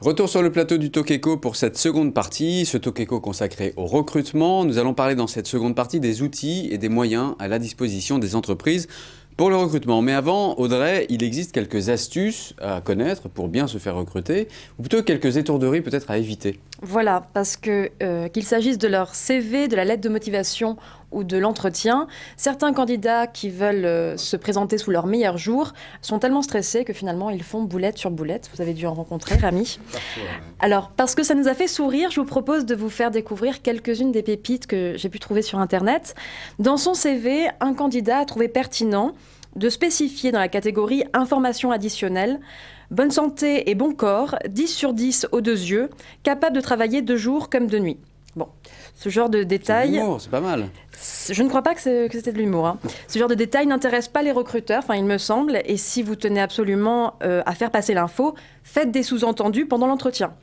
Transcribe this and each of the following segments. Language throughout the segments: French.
Retour sur le plateau du Tokeko pour cette seconde partie, ce Tokeko consacré au recrutement. Nous allons parler dans cette seconde partie des outils et des moyens à la disposition des entreprises pour le recrutement. Mais avant, Audrey, il existe quelques astuces à connaître pour bien se faire recruter, ou plutôt quelques étourderies peut-être à éviter. Voilà, parce que qu'il s'agisse de leur CV, de la lettre de motivation ou de l'entretien, certains candidats qui veulent se présenter sous leur meilleur jour sont tellement stressés que finalement ils font boulette sur boulette. Vous avez dû en rencontrer, Rami. Alors, parce que ça nous a fait sourire, je vous propose de vous faire découvrir quelques-unes des pépites que j'ai pu trouver sur Internet. Dans son CV, un candidat a trouvé pertinent de spécifier dans la catégorie information additionnelle bonne santé et bon corps, 10 sur 10 aux 2 yeux, capable de travailler de jour comme de nuit. Bon, ce genre de détails... C'est pas mal. Je ne crois pas que c'était de l'humour. Hein. Ce genre de détails n'intéresse pas les recruteurs, enfin il me semble, et si vous tenez absolument à faire passer l'info, faites des sous-entendus pendant l'entretien.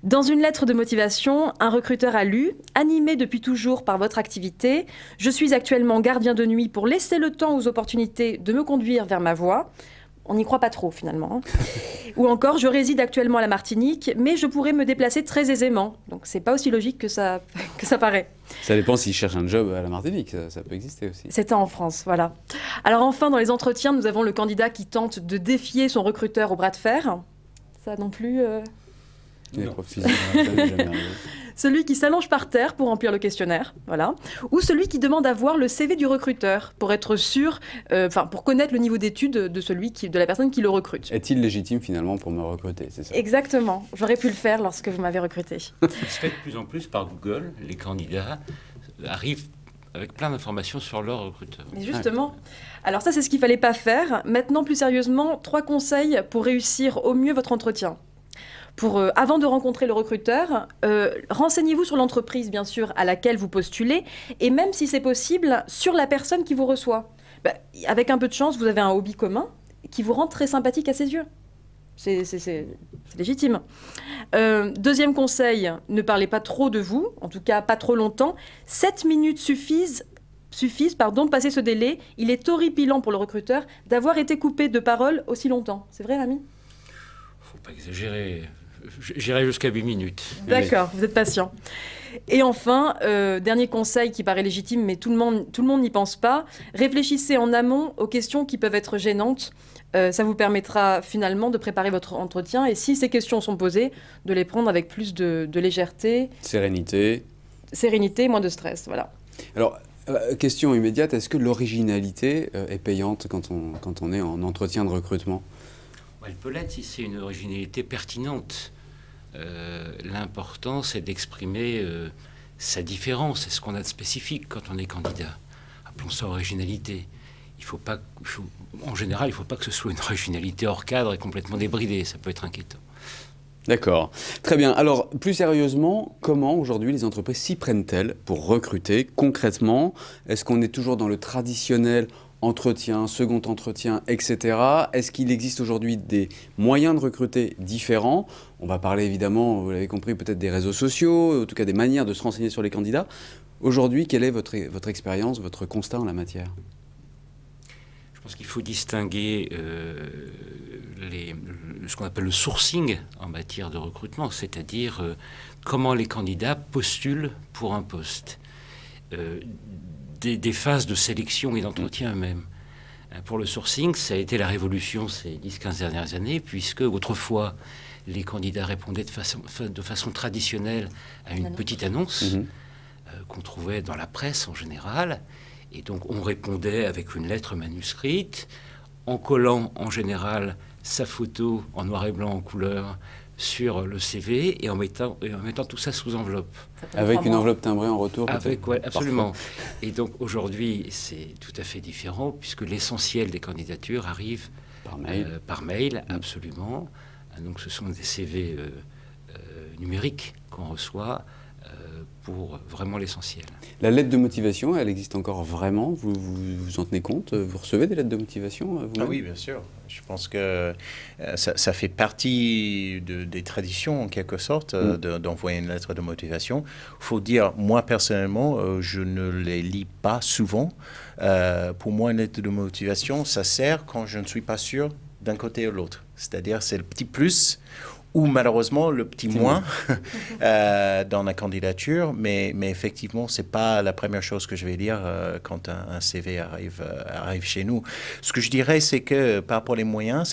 Dans une lettre de motivation, un recruteur a lu « Animé depuis toujours par votre activité, je suis actuellement gardien de nuit pour laisser le temps aux opportunités de me conduire vers ma voie ». On n'y croit pas trop, finalement. Ou encore, je réside actuellement à la Martinique, mais je pourrais me déplacer très aisément. Donc, c'est pas aussi logique que ça paraît. Ça dépend s'ils cherchent un job à la Martinique, ça peut exister aussi. C'était en France, voilà. Alors enfin, dans les entretiens, nous avons le candidat qui tente de défier son recruteur au bras de fer. Ça non plus... Celui qui s'allonge par terre pour remplir le questionnaire, voilà. Ou celui qui demande à voir le CV du recruteur pour être sûr, pour connaître le niveau d'études de la personne qui le recrute. Est-il légitime finalement pour me recruter, c'est ça? Exactement. J'aurais pu le faire lorsque vous m'avez recruté. Il se fait de plus en plus par Google. Les candidats arrivent avec plein d'informations sur leur recruteur. Mais justement, alors ça c'est ce qu'il ne fallait pas faire. Maintenant, plus sérieusement, 3 conseils pour réussir au mieux votre entretien. Avant de rencontrer le recruteur, renseignez-vous sur l'entreprise, bien sûr, à laquelle vous postulez, et même si c'est possible, sur la personne qui vous reçoit. Avec un peu de chance, vous avez un hobby commun qui vous rend très sympathique à ses yeux. C'est légitime. Deuxième conseil, ne parlez pas trop de vous, en tout cas pas trop longtemps. 7 minutes suffisent de passer ce délai. Il est horripilant pour le recruteur d'avoir été coupé de parole aussi longtemps. C'est vrai, Rami ? Faut pas exagérer. J'irai jusqu'à 8 minutes. D'accord, vous êtes patient. Et enfin, dernier conseil qui paraît légitime, mais tout le monde n'y pense pas. Réfléchissez en amont aux questions qui peuvent être gênantes. Ça vous permettra finalement de préparer votre entretien. Et si ces questions sont posées, de les prendre avec plus de légèreté. Sérénité. Sérénité, moins de stress, voilà. Alors, question immédiate, est-ce que l'originalité est payante quand on est en entretien de recrutement ? Elle peut l'être si c'est une originalité pertinente. L'important, c'est d'exprimer sa différence, c'est ce qu'on a de spécifique quand on est candidat. Appelons ça originalité. En général, il ne faut pas que ce soit une originalité hors cadre et complètement débridée. Ça peut être inquiétant. D'accord. Très bien. Alors, plus sérieusement, comment aujourd'hui les entreprises s'y prennent-elles pour recruter concrètement? Est-ce qu'on est toujours dans le traditionnel entretien, second entretien, etc. Est-ce qu'il existe aujourd'hui des moyens de recruter différents? On va parler évidemment, vous l'avez compris, peut-être des réseaux sociaux, en tout cas des manières de se renseigner sur les candidats. Aujourd'hui, quelle est votre expérience, votre constat en la matière? Je pense qu'il faut distinguer ce qu'on appelle le sourcing en matière de recrutement, c'est-à-dire comment les candidats postulent pour un poste. Des phases de sélection et d'entretien eux-mêmes. Pour le sourcing, ça a été la révolution ces 10-15 dernières années, puisque autrefois, les candidats répondaient de façon traditionnelle à une petite annonce qu'on trouvait dans la presse en général. Et donc, on répondait avec une lettre manuscrite, en collant en général sa photo en noir et blanc en couleur sur le CV et en mettant tout ça sous enveloppe. Avec une enveloppe timbrée en retour? Ouais, absolument. Et donc aujourd'hui, c'est tout à fait différent puisque l'essentiel des candidatures arrive par mail, absolument. Donc ce sont des CV numériques qu'on reçoit pour vraiment l'essentiel. La lettre de motivation, elle existe encore vraiment? Vous en tenez compte? Vous recevez des lettres de motivation vous-même? Ah oui, bien sûr. Je pense que ça fait partie des traditions, en quelque sorte, d'envoyer une lettre de motivation. Il faut dire, moi, personnellement, je ne les lis pas souvent. Pour moi, une lettre de motivation, ça sert quand je ne suis pas sûr d'un côté ou l'autre. C'est-à-dire, c'est le petit plus ou malheureusement le petit moins dans la candidature, mais effectivement, c'est pas la première chose que je vais dire quand un CV arrive chez nous. Ce que je dirais, c'est que par rapport aux moyens,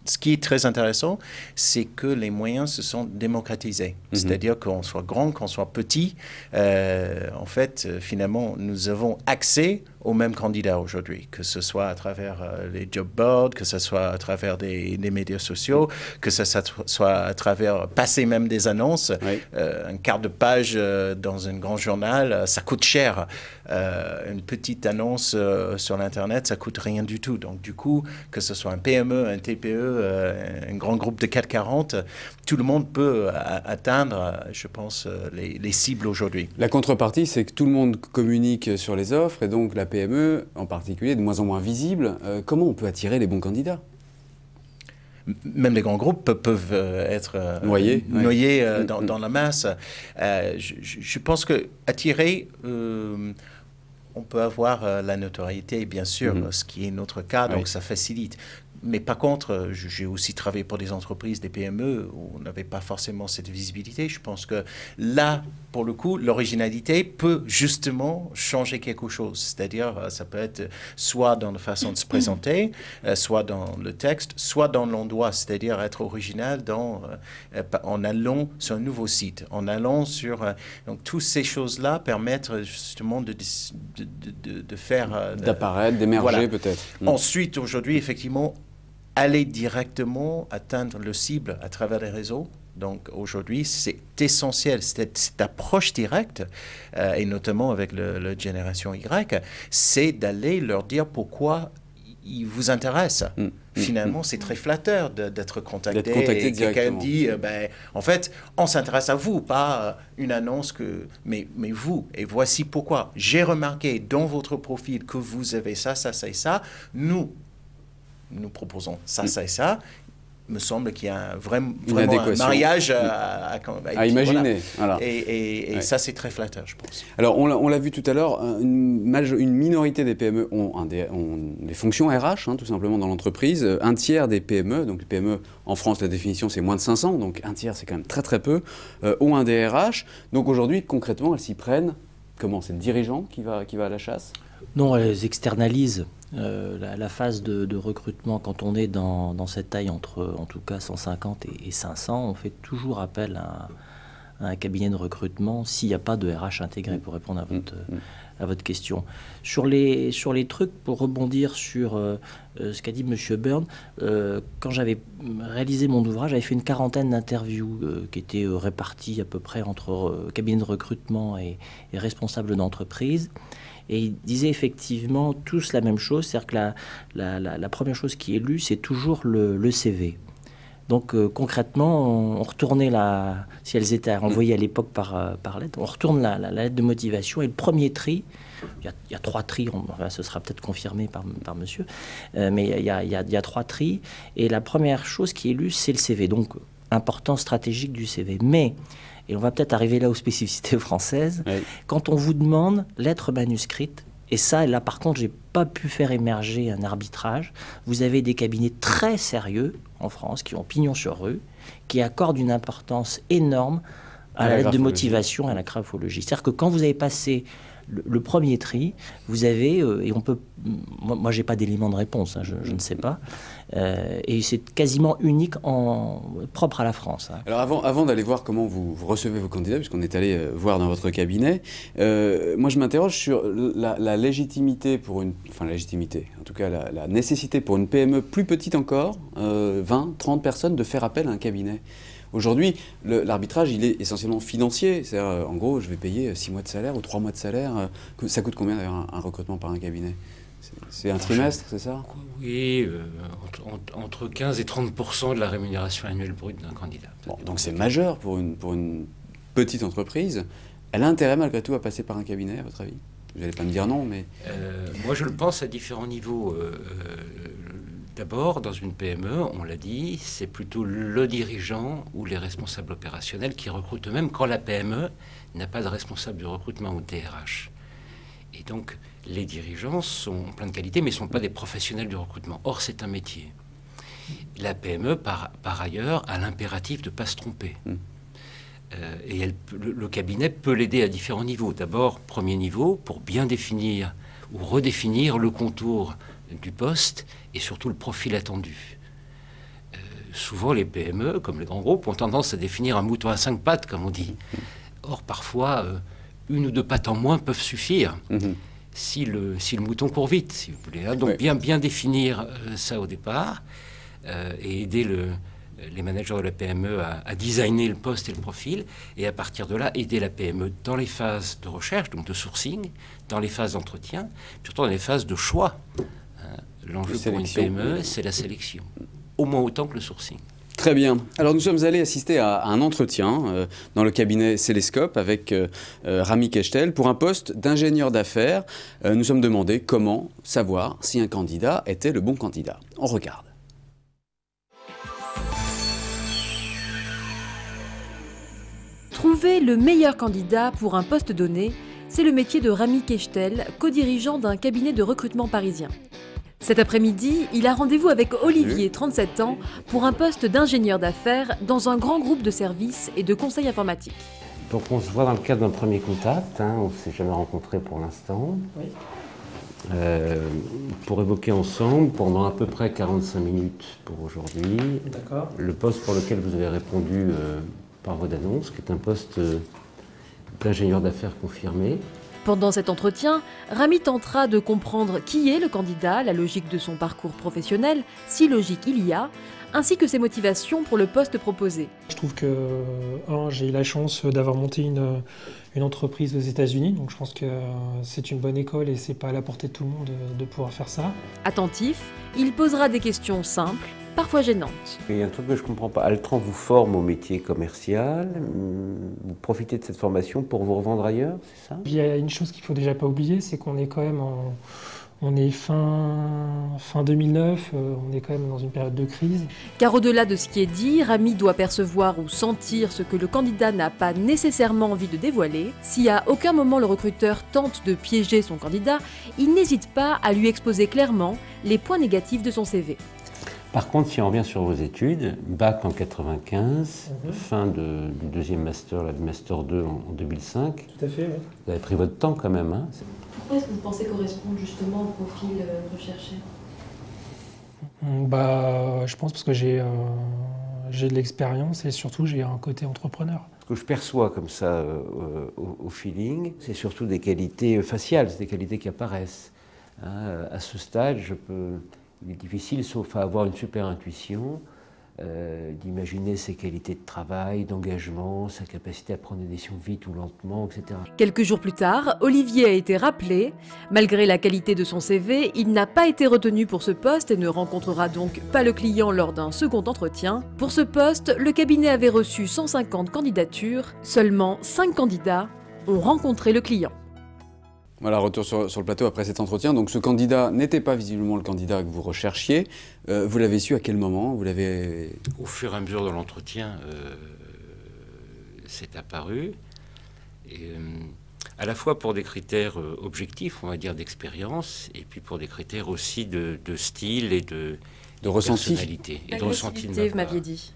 ce qui est très intéressant, c'est que les moyens se sont démocratisés. C'est-à-dire qu'on soit grand, qu'on soit petit, en fait, finalement, nous avons accès aux mêmes candidats aujourd'hui, que ce soit à travers les job boards, que ce soit à travers des médias sociaux, que ce soit à travers passer même des annonces. Oui. Un quart de page dans un grand journal, ça coûte cher. Une petite annonce sur l'Internet, ça coûte rien du tout. Donc du coup, que ce soit un PME, un TPE, un grand groupe de 440, tout le monde peut atteindre, je pense, les cibles aujourd'hui. La contrepartie, c'est que tout le monde communique sur les offres et donc la PME, en particulier, est de moins en moins visible. Comment on peut attirer les bons candidats ? Même les grands groupes peuvent être noyés dans la masse. Je pense que attirer, on peut avoir la notoriété, bien sûr, ce qui est notre cas, donc ça facilite. Mais par contre, j'ai aussi travaillé pour des entreprises, des PME, où on n'avait pas forcément cette visibilité. Je pense que là, pour le coup, l'originalité peut justement changer quelque chose. C'est-à-dire, ça peut être soit dans la façon de se présenter, soit dans le texte, soit dans l'endroit, c'est-à-dire être original en allant sur un nouveau site, en allant sur... donc, toutes ces choses-là permettent justement de faire... d'apparaître, d'émerger peut-être. Ensuite, aujourd'hui, effectivement, aller directement atteindre le cible à travers les réseaux. Donc aujourd'hui, c'est essentiel, cette approche directe, et notamment avec la génération Y, c'est d'aller leur dire pourquoi ils vous intéressent. Finalement, c'est très flatteur d'être contacté et quelqu'un dit, en fait, on s'intéresse à vous, pas une annonce mais vous, et voici pourquoi. J'ai remarqué dans votre profil que vous avez ça, ça, ça et ça. Nous proposons ça, ça et ça. Il me semble qu'il y a vraiment un mariage à imaginer. Voilà. Et ça, c'est très flatteur, je pense. Alors, on l'a vu tout à l'heure, une minorité des PME ont des fonctions RH, tout simplement, dans l'entreprise. Un tiers des PME, donc les PME, en France, la définition, c'est moins de 500, donc un tiers, c'est quand même très très peu, ont un DRH. Donc aujourd'hui, concrètement, elles s'y prennent. Comment ? C'est le dirigeant qui va à la chasse ? Non, elles externalisent. La phase de recrutement, quand on est dans cette taille entre, en tout cas, 150 et 500, on fait toujours appel à un cabinet de recrutement s'il n'y a pas de RH intégré, pour répondre à votre question. Sur les trucs, pour rebondir sur ce qu'a dit M. Byrne, quand j'avais réalisé mon ouvrage, j'avais fait une quarantaine d'interviews qui étaient réparties à peu près entre cabinet de recrutement et responsables d'entreprise. Et ils disaient effectivement tous la même chose, c'est-à-dire que la première chose qui est lue, c'est toujours le CV. Donc concrètement, on retournait si elles étaient envoyées à l'époque par lettre, on retourne la lettre de motivation et le premier tri, il y a 3 tris, ce sera peut-être confirmé par monsieur, mais il y a 3 tris et la première chose qui est lue, c'est le CV. Donc importance stratégique du CV. Mais et on va peut-être arriver là aux spécificités françaises. Oui. Quand on vous demande lettre manuscrite, et ça, là par contre, j'ai pas pu faire émerger un arbitrage. Vous avez des cabinets très sérieux en France qui ont pignon sur rue, qui accordent une importance énorme à la lettre de motivation et à la graphologie. C'est-à-dire que quand vous avez passé le premier tri, vous avez, et on peut, moi j'ai pas d'élément de réponse, je ne sais pas, et c'est quasiment unique propre à la France. Alors avant d'aller voir comment vous recevez vos candidats, puisqu'on est allé voir dans votre cabinet, moi je m'interroge sur la légitimité en tout cas la nécessité pour une PME plus petite encore, 20, 30 personnes, de faire appel à un cabinet. Aujourd'hui, l'arbitrage, il est essentiellement financier. C'est-à-dire, en gros, je vais payer 6 mois de salaire ou 3 mois de salaire. Ça coûte combien d'ailleurs un recrutement par un cabinet ? C'est un trimestre, c'est ça ? Oui, entre 15 et 30% de la rémunération annuelle brute d'un candidat. Bon, donc c'est majeur pour une petite entreprise. Elle a intérêt malgré tout à passer par un cabinet, à votre avis ? Vous n'allez pas me dire non, mais... Moi, je le pense à différents niveaux. D'abord, dans une PME, on l'a dit, c'est plutôt le dirigeant ou les responsables opérationnels qui recrutent eux-mêmes quand la PME n'a pas de responsable du recrutement ou de DRH. Et donc, les dirigeants sont plein de qualités, mais ne sont pas des professionnels du recrutement. Or, c'est un métier. La PME, par ailleurs, a l'impératif de ne pas se tromper. Et le cabinet peut l'aider à différents niveaux. D'abord, premier niveau, pour bien définir ou redéfinir le contour du poste et surtout le profil attendu. Souvent, les PME, comme les grands groupes, ont tendance à définir un mouton à 5 pattes, comme on dit. Or, parfois, une ou deux pattes en moins peuvent suffire si le mouton court vite, si vous voulez. Hein. Donc, bien définir ça au départ et aider les managers de la PME à designer le poste et le profil, et à partir de là, aider la PME dans les phases de recherche, donc de sourcing, dans les phases d'entretien, surtout dans les phases de choix. L'enjeu pour une PME, c'est la sélection, au moins autant que le sourcing. Très bien. Alors nous sommes allés assister à un entretien dans le cabinet Célescope avec Rami Kechtel pour un poste d'ingénieur d'affaires. Nous sommes demandé comment savoir si un candidat était le bon candidat. On regarde. Trouver le meilleur candidat pour un poste donné, c'est le métier de Rami Kechtel, co-dirigeant d'un cabinet de recrutement parisien. Cet après-midi, il a rendez-vous avec Olivier, 37 ans, pour un poste d'ingénieur d'affaires dans un grand groupe de services et de conseils informatiques. Donc on se voit dans le cadre d'un premier contact, hein, on ne s'est jamais rencontrés pour l'instant, pour évoquer ensemble pendant à peu près 45 minutes pour aujourd'hui le poste pour lequel vous avez répondu par voie d'annonce, qui est un poste d'ingénieur d'affaires confirmé. Pendant cet entretien, Rami tentera de comprendre qui est le candidat, la logique de son parcours professionnel, si logique il y a, ainsi que ses motivations pour le poste proposé. Je trouve que, j'ai eu la chance d'avoir monté une entreprise aux États-Unis, donc je pense que c'est une bonne école et c'est pas à la portée de tout le monde de pouvoir faire ça. Attentif, il posera des questions simples, parfois gênantes. Il y a un truc que je ne comprends pas. Altran vous forme au métier commercial, vous profitez de cette formation pour vous revendre ailleurs, c'est ça? Il y a une chose qu'il ne faut déjà pas oublier, c'est qu'on est quand même on est fin 2009, on est quand même dans une période de crise. Car au-delà de ce qui est dit, Rami doit percevoir ou sentir ce que le candidat n'a pas nécessairement envie de dévoiler. Si à aucun moment le recruteur tente de piéger son candidat, il n'hésite pas à lui exposer clairement les points négatifs de son CV. Par contre, si on revient sur vos études, bac en 95, fin du deuxième master, le master 2 en 2005. Tout à fait, oui. Vous avez pris votre temps quand même, hein? Pourquoi est-ce que vous pensez correspondre justement au profil recherché? Je pense parce que j'ai de l'expérience et surtout j'ai un côté entrepreneur. Ce que je perçois comme ça au feeling, c'est surtout des qualités faciales, c'est des qualités qui apparaissent. Hein, à ce stade, il est difficile, sauf à avoir une super intuition, d'imaginer ses qualités de travail, d'engagement, sa capacité à prendre des décisions vite ou lentement, etc. Quelques jours plus tard, Olivier a été rappelé. Malgré la qualité de son CV, il n'a pas été retenu pour ce poste et ne rencontrera donc pas le client lors d'un second entretien. Pour ce poste, le cabinet avait reçu 150 candidatures. Seulement 5 candidats ont rencontré le client. Voilà, retour sur le plateau après cet entretien. Donc ce candidat n'était pas visiblement le candidat que vous recherchiez. Vous l'avez su à quel moment? Vous l'avez... Au fur et à mesure de l'entretien, c'est apparu. Et, à la fois pour des critères objectifs, on va dire d'expérience, et puis pour des critères aussi de style et de ressenti. Personnalité. Et de ressenti de ma vous part. m'aviez dit.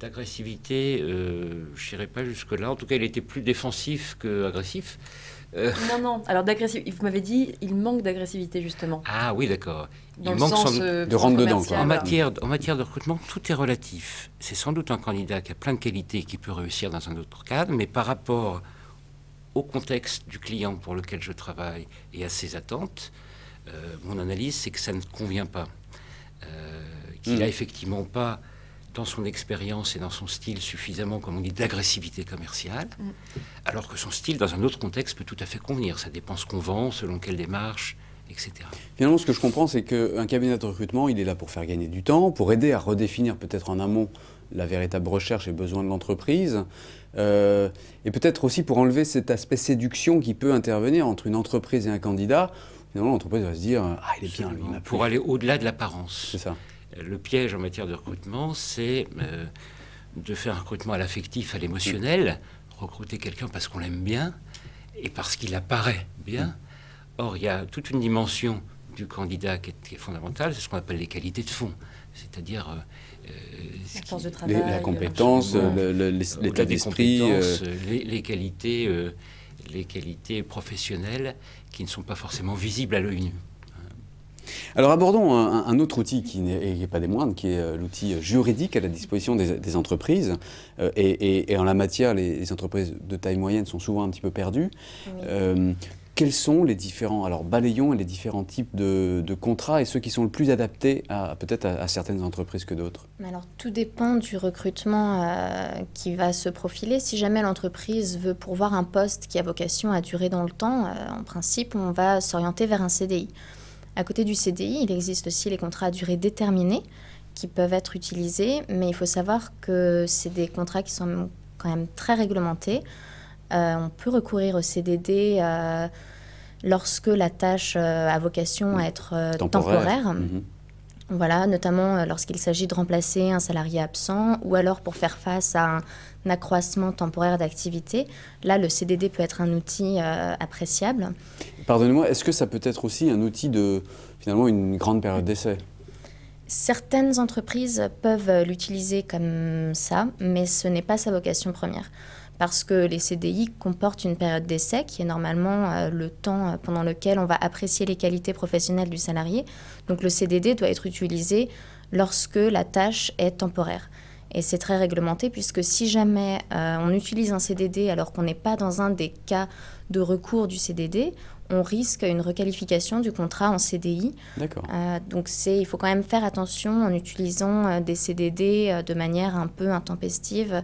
D'agressivité, je n'irai pas jusque-là. En tout cas, il était plus défensif qu'agressif. Non. Alors d'agressivité, vous m'avez dit, il manque d'agressivité justement. Ah oui, d'accord. Dans Il le manque sens de rentre dedans, quoi. En matière de recrutement, tout est relatif. C'est sans doute un candidat qui a plein de qualités et qui peut réussir dans un autre cadre, mais par rapport au contexte du client pour lequel je travaille et à ses attentes, mon analyse, c'est que ça ne convient pas. Qu'il n'a effectivement pas, dans son expérience et dans son style, suffisamment, comme on dit, d'agressivité commerciale, alors que son style, dans un autre contexte, peut tout à fait convenir. Ça dépend ce qu'on vend, selon quelle démarche, etc. Finalement, ce que je comprends, c'est qu'un cabinet de recrutement, il est là pour faire gagner du temps, pour aider à redéfinir peut-être en amont la véritable recherche et besoin de l'entreprise, et peut-être aussi pour enlever cet aspect séduction qui peut intervenir entre une entreprise et un candidat. Finalement, l'entreprise va se dire « Ah, il est bien, lui, il m'a plu. » Pour aller au-delà de l'apparence. C'est ça. Le piège en matière de recrutement, c'est de faire un recrutement à l'affectif, à l'émotionnel, recruter quelqu'un parce qu'on l'aime bien et parce qu'il apparaît bien. Or, il y a toute une dimension du candidat qui est fondamentale, c'est ce qu'on appelle les qualités de fond, c'est-à-dire la force de travail, la compétence, l'état d'esprit, les qualités professionnelles qui ne sont pas forcément visibles à l'œil nu. Alors abordons un autre outil qui n'est pas des moindres, qui est l'outil juridique à la disposition des entreprises. Et en la matière, les entreprises de taille moyenne sont souvent un petit peu perdues. Oui. Quels sont les différents, alors balayons les différents types de contrats et ceux qui sont le plus adaptés peut-être à certaines entreprises que d'autres? Alors tout dépend du recrutement qui va se profiler. Si jamais l'entreprise veut pourvoir un poste qui a vocation à durer dans le temps, en principe on va s'orienter vers un CDI. À côté du CDI, il existe aussi les contrats à durée déterminée qui peuvent être utilisés, mais il faut savoir que c'est des contrats qui sont quand même très réglementés. On peut recourir au CDD lorsque la tâche a vocation à être temporaire. Mmh. Voilà, notamment lorsqu'il s'agit de remplacer un salarié absent ou alors pour faire face à un accroissement temporaire d'activité. Là, le CDD peut être un outil appréciable. Pardonnez-moi, est-ce que ça peut être aussi un outil de, finalement, une grande période d'essai? Certaines entreprises peuvent l'utiliser comme ça, mais ce n'est pas sa vocation première. Parce que les CDI comportent une période d'essai qui est normalement le temps pendant lequel on va apprécier les qualités professionnelles du salarié. Donc le CDD doit être utilisé lorsque la tâche est temporaire. Et c'est très réglementé puisque si jamais on utilise un CDD alors qu'on n'est pas dans un des cas de recours du CDD, on risque une requalification du contrat en CDI. D'accord. Donc il faut quand même faire attention en utilisant des CDD de manière un peu intempestive.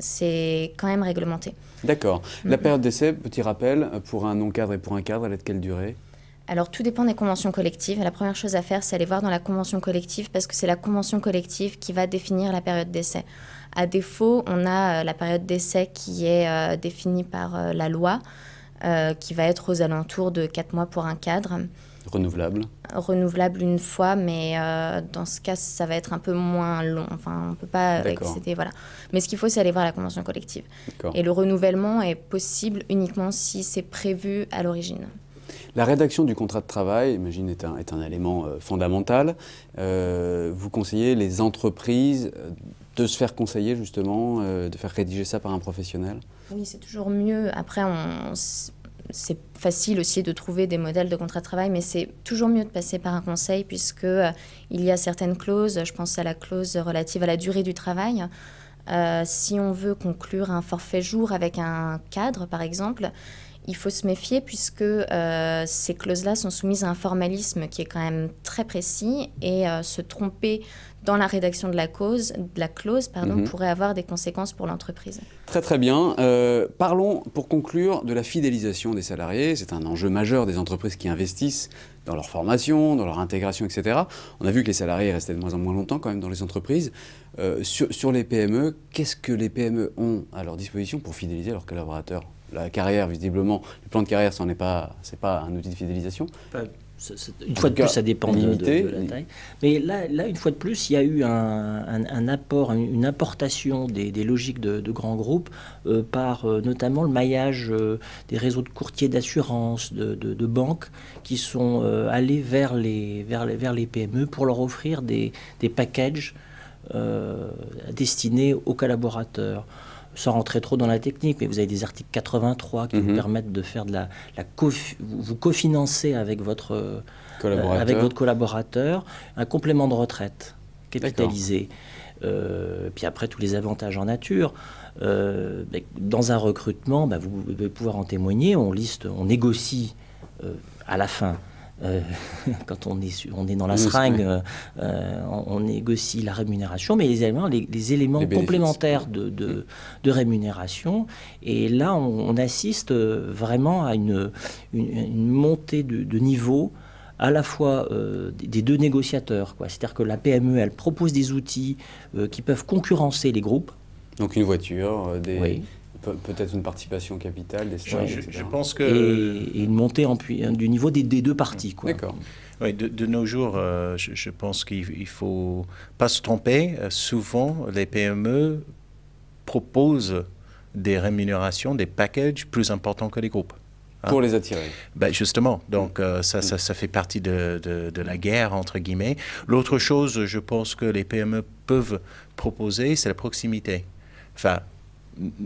C'est quand même réglementé. D'accord. La période d'essai, petit rappel, pour un non-cadre et pour un cadre, elle est de quelle durée? Alors, tout dépend des conventions collectives. La première chose à faire, c'est aller voir dans la convention collective parce que c'est la convention collective qui va définir la période d'essai. À défaut, on a la période d'essai qui est définie par la loi, qui va être aux alentours de 4 mois pour un cadre. Renouvelable? Renouvelable une fois, mais dans ce cas, ça va être un peu moins long. Enfin, on ne peut pas excéder, voilà. Mais ce qu'il faut, c'est aller voir la convention collective. Et le renouvellement est possible uniquement si c'est prévu à l'origine. La rédaction du contrat de travail, j'imagine, est un élément fondamental. Vous conseillez les entreprises de se faire conseiller, justement, de faire rédiger ça par un professionnel? Oui, c'est toujours mieux. Après, c'est facile aussi de trouver des modèles de contrat de travail, mais c'est toujours mieux de passer par un conseil puisque il y a certaines clauses. Je pense à la clause relative à la durée du travail. Si on veut conclure un forfait jour avec un cadre, par exemple, il faut se méfier puisque ces clauses-là sont soumises à un formalisme qui est quand même très précis et se tromper dans la rédaction de la clause pourrait avoir des conséquences pour l'entreprise. Très très bien. Parlons pour conclure de la fidélisation des salariés. C'est un enjeu majeur des entreprises qui investissent dans leur formation, dans leur intégration, etc. On a vu que les salariés restaient de moins en moins longtemps quand même dans les entreprises. Sur les PME, qu'est-ce que les PME ont à leur disposition pour fidéliser leurs collaborateurs? La carrière, visiblement, le plan de carrière, c'est pas un outil de fidélisation. Une fois de plus, ça dépend de la taille. Mais là, une fois de plus, il y a eu un apport, une importation des logiques de grands groupes par notamment le maillage des réseaux de courtiers d'assurance, de banques qui sont allés vers les PME pour leur offrir des packages destinés aux collaborateurs. Sans rentrer trop dans la technique, mais vous avez des articles 83 qui vous permettent de faire vous cofinancez avec votre collaborateur un complément de retraite capitalisé. Puis après, tous les avantages en nature. Dans un recrutement, vous devez pouvoir en témoigner. On négocie à la fin. Quand on est dans la seringue, on négocie la rémunération, mais les éléments complémentaires de rémunération. Et là, on assiste vraiment à une montée de niveau à la fois des deux négociateurs. C'est-à-dire que la PME, elle propose des outils qui peuvent concurrencer les groupes. Donc une voiture, peut-être une participation capitale, des stages, je pense que... Et une montée du niveau des deux parties. D'accord. Oui, de nos jours, je pense qu'il ne faut pas se tromper. Souvent, les PME proposent des rémunérations, des packages plus importants que les groupes. Pour les attirer. Ben justement, donc ça fait partie de la guerre, entre guillemets. L'autre chose, je pense que les PME peuvent proposer, c'est la proximité. Enfin,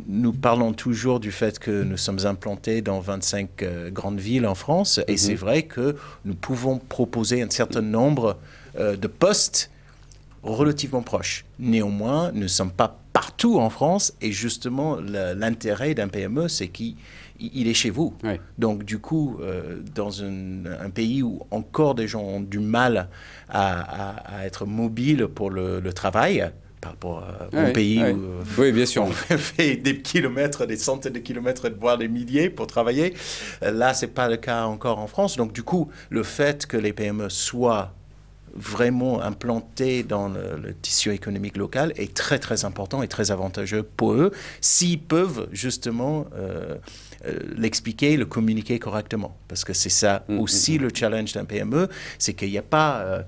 nous parlons toujours du fait que nous sommes implantés dans 25 grandes villes en France, et c'est vrai que nous pouvons proposer un certain nombre de postes relativement proches. Néanmoins, nous ne sommes pas partout en France, et justement, l'intérêt d'un PME, c'est qu'il est chez vous. Oui. Donc, du coup, dans un pays où encore des gens ont du mal à être mobiles pour le travail, par rapport à mon pays où oui, bien sûr. on fait des kilomètres, des centaines de kilomètres, voire des milliers pour travailler. Là, ce n'est pas le cas encore en France. Donc, du coup, le fait que les PME soient vraiment implantés dans le tissu économique local est très, très important et très avantageux pour eux s'ils peuvent justement l'expliquer, le communiquer correctement. Parce que c'est ça aussi le challenge d'un PME, c'est qu'il n'y a pas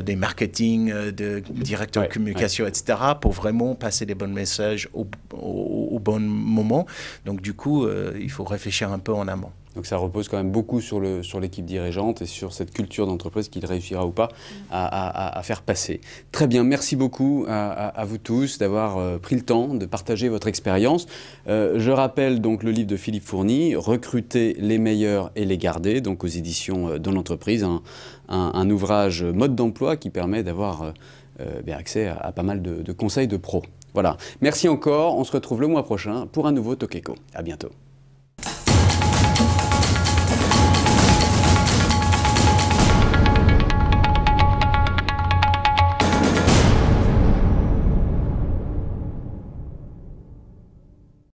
des marketing, de directeurs de communication, etc. pour vraiment passer des bons messages au bon moment. Donc du coup, il faut réfléchir un peu en amont. Donc ça repose quand même beaucoup sur l'équipe dirigeante et sur cette culture d'entreprise qu'il réussira ou pas à faire passer. Très bien, merci beaucoup à vous tous d'avoir pris le temps de partager votre expérience. Je rappelle donc le livre de Philippe Fourny, « Recruter les meilleurs et les garder », donc aux éditions de l'entreprise, un ouvrage mode d'emploi qui permet d'avoir accès à pas mal de conseils de pros. Voilà, merci encore, on se retrouve le mois prochain pour un nouveau Tokeko. À bientôt.